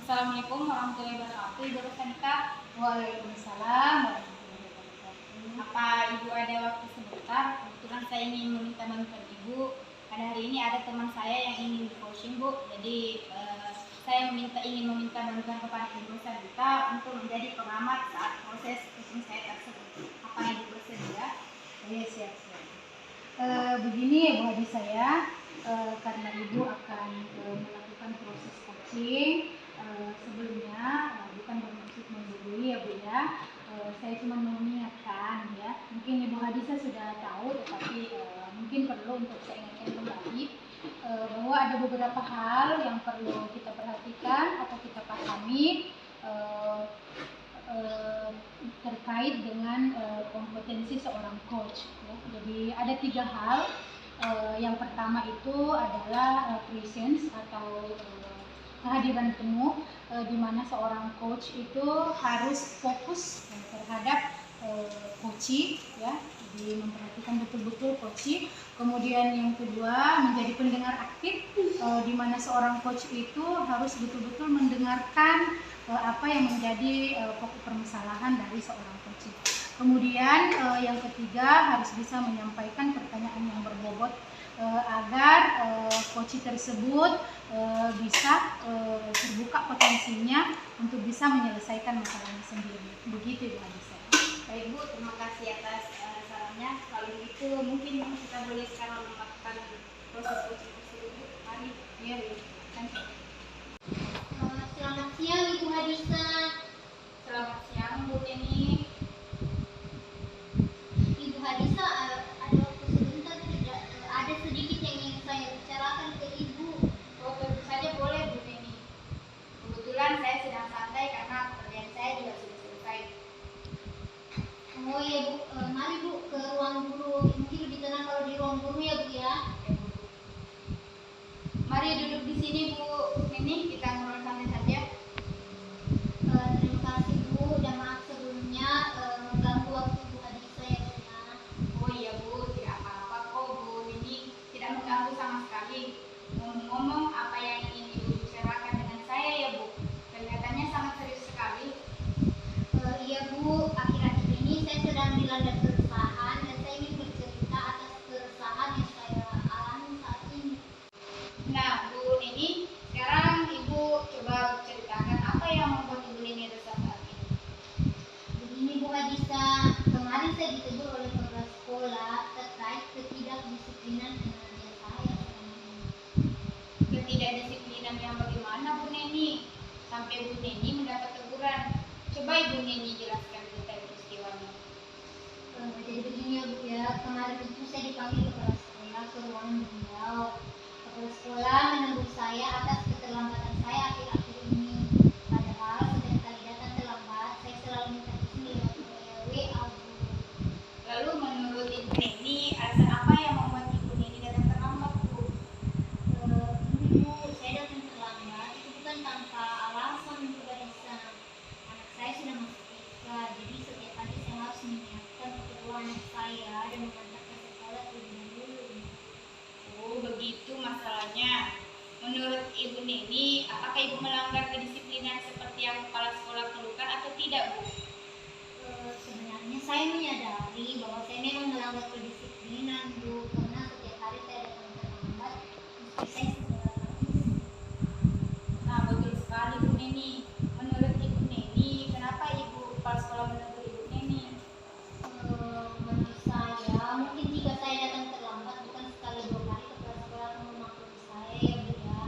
Assalamualaikum warahmatullahi wabarakatuh. Ibu Rosanita. Waalaikumsalam warahmatullahi wabarakatuh. Apa Ibu ada waktu sebentar? Kebetulan saya ingin meminta bantuan Ibu. Pada hari ini ada teman saya yang ingin di coaching, Bu. Jadi saya ingin meminta bantuan kepada Ibu Rosanita untuk menjadi pengamat saat proses coaching saya tersebut. Apa Ibu bersedia? Ya, siap-siap. Begini ya Bu Hadi saya, karena Ibu akan melakukan proses coaching, sebelumnya bukan bermaksud menggurui ya Bu ya, saya cuma mau mengingatkan ya, mungkin Ibu Hadisa sudah tahu tetapi mungkin perlu untuk saya ingatkan kembali bahwa ada beberapa hal yang perlu kita perhatikan atau kita pahami terkait dengan kompetensi seorang coach ya. Jadi ada 3 hal. Yang pertama itu adalah presence atau kehadiran penuh, di mana seorang coach itu harus fokus terhadap coaching ya, jadi memperhatikan betul-betul coaching. Kemudian yang kedua menjadi pendengar aktif, di mana seorang coach itu harus betul-betul mendengarkan apa yang menjadi pokok permasalahan dari seorang coach. Kemudian yang ketiga harus bisa menyampaikan pertanyaan yang berbobot agar coach tersebut bisa terbuka potensinya untuk bisa menyelesaikan masalahnya sendiri. Begitu Ibu Hadisa. Baik Bu, terima kasih atas sarannya. Kalau begitu mungkin kita boleh sekarang melakukan proses coaching tersebut. Mari. Iya Bu. Selamat siang Ibu Hadisa. Selamat siang Bu Neni. Ibu Hadisa, ada waktu sebentar tidak? Ada sedikit yang ingin saya bicarakan ke Ibu. Oh, tentu saja boleh Bu Neni. Kebetulan saya sedang santai karena pekerjaan saya juga sudah selesai. Oh iya Bu, mari Bu ke ruang guru. Mungkin lebih tenang kalau di ruang guru ya Bu ya. Mari duduk di sini Bu Neni, kita ngobrol santai saja. Terima kasih Bu, dan maaf sebelumnya mengganggu waktu Ibu Hadisa ya Bu ya. Oh iya Bu, tidak apa-apa kok Bu Neni, tidak mengganggu sama sekali. Ngomong-ngomong, apa yang ingin Ibu bicarakan dengan saya ya Bu? Kelihatannya sangat serius sekali. Iya Bu, akhir-akhir ini saya sedang dilanda keresahan dan saya ingin bercerita atas keresahan yang saya alami saat ini. Nah Bu Neni, sekarang Ibu coba ceritakan apa yang membuat Ibu Neni resah saat ini. Begini Bu Hadisa, kemarin saya ditegur oleh kepala sekolah terkait ketidakdisiplinan kinerja saya selama ini. Ketidakdisiplinan yang bagaimana Bu Neni? Sampai Bu Neni mendapat teguran. Coba Ibu Neni jelaskan detail peristiwanya. Jadi begini ya Bu ya, kemarin itu saya dipanggil kepala sekolah ke ruangan beliau. Kepala sekolah menegur saya atas keterlambatan saya akhir-akhir ini. Padahal setiap kali datang terlambat, saya selalu minta izin lewat WA Bu. Lalu menurut Ibu Neni, alasan apa yang membuat Ibu Neni datang terlambat Bu? Ini Bu, saya datang terlambat itu bukan tanpa alasan Bu Hadisa. Anak saya sudah masuk TK, jadi setiap hari saya harus menyiapkan kedua anak saya dan mengantar ke sekolah terlebih dahulu. Oh, begitu masalahnya. Menurut Ibu Neni, apakah Ibu melanggar kedisiplinan seperti yang kepala sekolah keluhkan atau tidak Bu? Sebenarnya saya menyadari bahwa saya memang melanggar kedisiplinan Bu, karena setiap hari saya datang terlambat meski saya sudah lapis. Nah, betul sekali Bu Neni. Menurut Ibu Neni, kenapa Ibu kepala sekolah menegur Ibu Neni? Menurut saya, mungkin jika saya datang terlambat bukan sekali 2 kali kepala sekolah akan memaklumi saya ya Bu ya.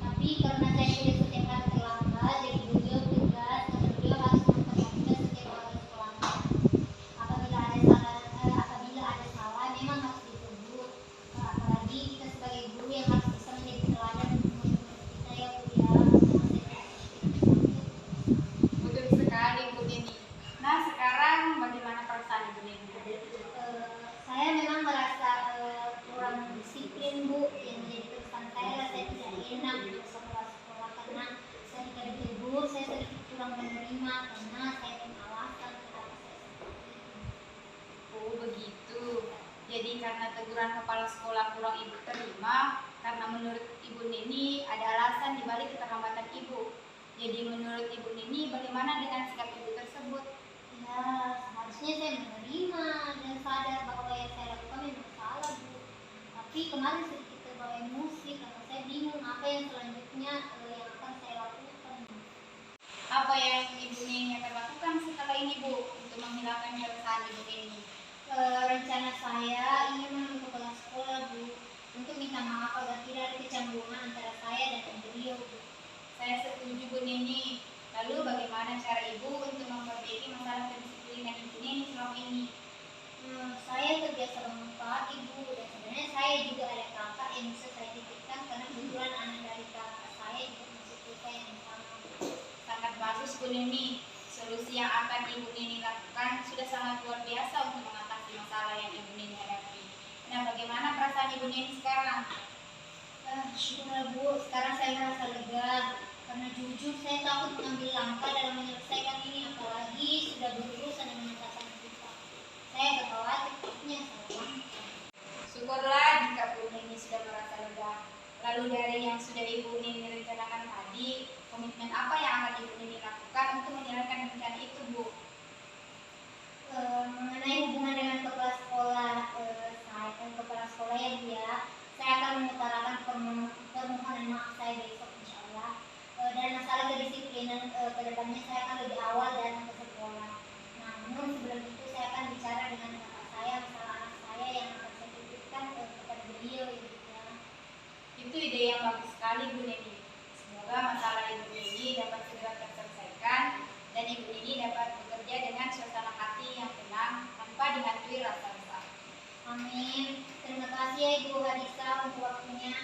Tapi karena saya sudah setiap hari terlambat, jadi beliau tegas dan beliau harus memperhatikan setiap warga sekolahnya. Apabila ada salah memang harus ditegur. Apalagi kita sebagai guru yang harus bisa menjadi teladan untuk murid-murid kita ya Bu ya. Betul sekali Bu Neni. Nah, sekarang bagaimana perasaan Ibu Neni? Saya memang merasa kurang disiplin Bu, yang menjadi kesan saya rasa tidak enak di sekolah karena ketika ditegur saya sedikit kurang menerima karena saya punya alasan kenapa saya seperti itu. Oh, begitu. Jadi karena teguran kepala sekolah kurang Ibu terima, karena menurut Ibu Neni ada alasan dibalik keterlambatan Ibu. Jadi menurut Ibu Nini bagaimana dengan sikap Ibu tersebut? Ya, seharusnya saya menerima dan sadar bahwa yang saya lakukan memang salah, Bu. Tapi kemarin sedikit terbawa emosi karena saya bingung apa yang selanjutnya yang akan saya lakukan. Apa yang Ibu Nini akan lakukan setelah ini, Bu, untuk menghilangkan keresahan Ibu Nini? Rencana saya ingin menemui kepala sekolah, Bu, untuk minta maaf agar tidak ada kecanggungan antara saya dan beliau, Bu. Saya setuju, Bu Nini. Lalu bagaimana cara Ibu untuk memperbaiki masalah kedisiplinan Ibu Nini selama ini? Saya terbiasa bangun pagi, Bu, dan sebenarnya saya juga ada kakak yang bisa saya titipkan karena kebetulan anak dari kakak saya juga masuk TK yang sama, Bu. Sangat bagus, Bu Nini. Solusi yang akan Ibu Nini lakukan sudah sangat luar biasa untuk mengatasi masalah yang Ibu Nini hadapi. Nah, bagaimana perasaan Ibu Nini sekarang? Syukurlah, Bu, sekarang saya merasa lega karena jujur saya takut mengambil langkah dalam menyelesaikan ini, apalagi sudah berurusan dengan atasan kita. Saya agak khawatir takutnya salah. Syukurlah jika Bu Nini sudah merasa lega. Lalu dari yang sudah Ibu Nini rencanakan tadi, komitmen apa yang akan Ibu Nini lakukan untuk menjalankan rencana itu, Bu? Mengenai hubungan dengan kepala sekolah, kepala sekolah ya, Bu, ya, saya akan mengutarakan permohonan maaf saya besok insya Allah. Dan masalah kedisiplinan kedepannya saya akan lebih awal datang ke sekolah. Namun sebelum itu saya akan bicara dengan kakak saya masalah anak saya yang akan saya titipkan kepada beliau, ya, Bu, ya. Itu ide yang bagus sekali, Bu Nini. Semoga masalah Ibu Nini dapat segera terselesaikan dan Ibu Nini dapat bekerja dengan suasana hati yang tenang tanpa dihantui rasa resah. Amin. Terima kasih ya Ibu Hadisa untuk waktunya.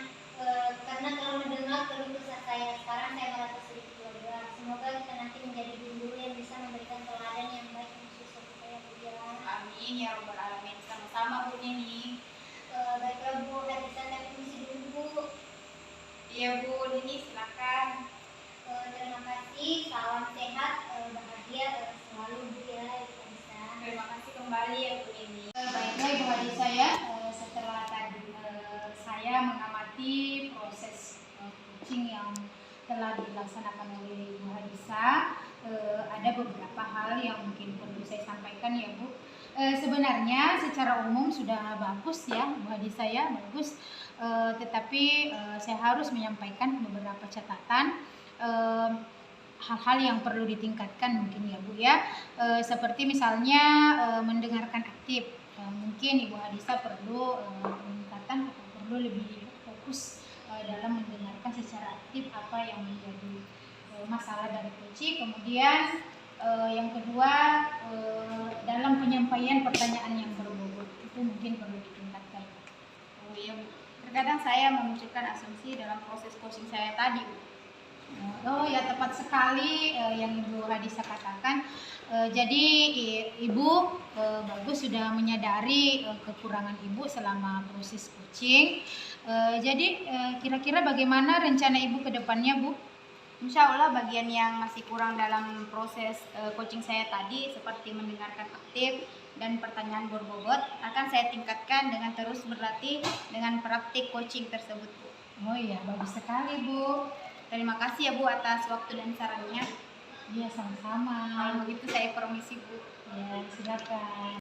Karena telah mendengar keluh kesah saya, sekarang saya merasa sedikit lega. Semoga kita nanti menjadi guru yang bisa memberikan teladan yang baik untuk siswa kita, ya, Bu, ya. Amin ya robbal alamin. Sama-sama, Bu Nini. Baiklah Bu Hadisa, saya permisi dulu, Bu. Iya, Bu Nini, silakan. Terima kasih. Salam sehat, bahagia selalu, Bu, ya, Ibu Hadisa. Terima kasih kembali ya, Bu Nini. Baiklah Ibu Hadisa ya, setelah tadi saya mengamati proses coaching yang telah dilaksanakan oleh Ibu Hadisa, ada beberapa hal yang mungkin perlu saya sampaikan ya, Bu. Sebenarnya secara umum sudah bagus ya Bu Hadisa ya, bagus. Tetapi saya harus menyampaikan beberapa catatan, hal-hal yang perlu ditingkatkan mungkin ya Bu ya. Seperti misalnya mendengarkan aktif. Mungkin Ibu Hadisa perlu peningkatan atau perlu lebih fokus dalam mendengarkan secara aktif apa yang menjadi masalah dari coaching. Kemudian yang kedua, dalam penyampaian pertanyaan yang berbobot itu mungkin perlu ditingkatkan. Oh iya, Bu. Terkadang saya memunculkan asumsi dalam proses coaching saya tadi, Bu. Oh ya, tepat sekali yang Ibu Hadisa katakan. Jadi Ibu bagus sudah menyadari kekurangan Ibu selama proses coaching. Jadi kira-kira bagaimana rencana Ibu ke depannya, Bu? Insya Allah bagian yang masih kurang dalam proses coaching saya tadi seperti mendengarkan aktif dan pertanyaan berbobot akan saya tingkatkan dengan terus berlatih dengan praktik coaching tersebut, Bu. Oh iya, bagus sekali, Bu. Terima kasih ya, Bu, atas waktu dan sarannya. Iya, sama-sama. Kalau begitu saya permisi, Bu. Ya, silakan.